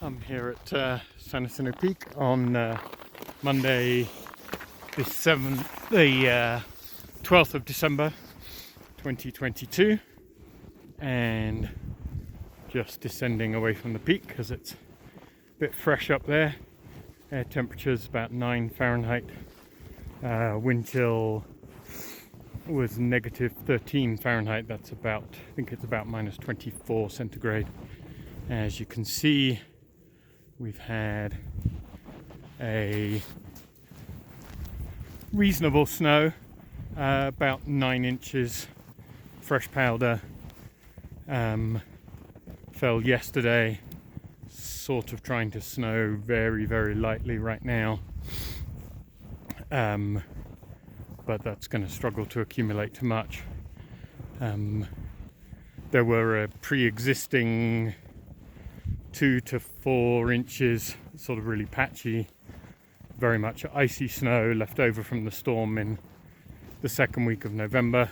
I'm here at Jacinto Peak on Monday the 12th of December 2022, and just descending away from the peak because it's a bit fresh up there. Air temperature's about 9 Fahrenheit. Wind chill was negative 13 Fahrenheit. That's about, I think it's about minus 24 centigrade. As you can see, we've had a reasonable snow, about 9 inches fresh powder. Fell yesterday, sort of trying to snow very, very lightly right now. But that's going to struggle to accumulate too much. There were a pre-existing 2 to 4 inches, sort of really patchy, very much icy snow left over from the storm in the second week of November.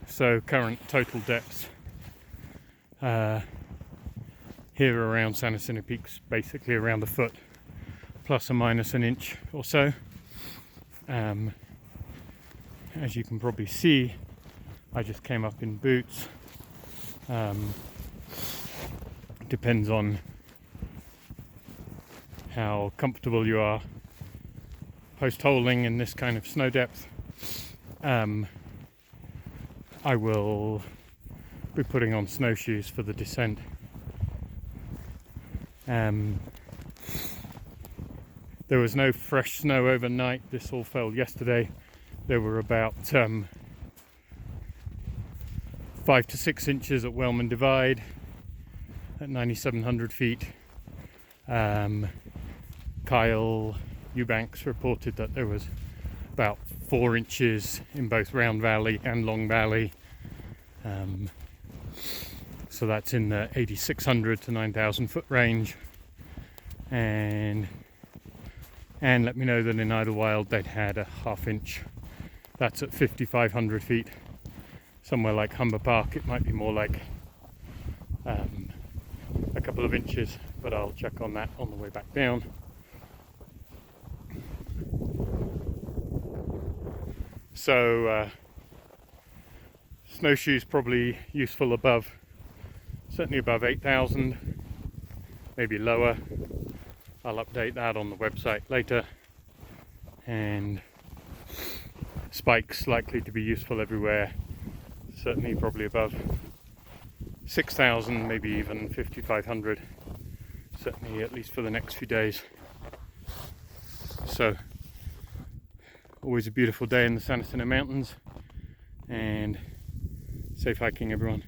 So current total depths here around Jacinto Peaks, basically around a foot, plus or minus an inch or so. As you can probably see, I just came up in boots. Depends on how comfortable you are post-holing in this kind of snow depth. I will be putting on snowshoes for the descent. There was no fresh snow overnight. This all fell yesterday. There were about 5 to 6 inches at Wellman Divide at 9,700 feet. Kyle Eubanks reported that there was about 4 inches in both Round Valley and Long Valley. So that's in the 8,600 to 9,000 foot range. And let me know that in Idlewild they'd had a half inch. That's at 5,500 feet. Somewhere like Humber Park it might be more like a couple of inches, but I'll check on that on the way back down. So snowshoes probably useful above, certainly above 8,000, maybe lower. I'll update that on the website later. And spikes likely to be useful everywhere, certainly probably above 6,000, maybe even 5,500, certainly at least for the next few days. So always a beautiful day in the Jacinto Mountains, and safe hiking everyone.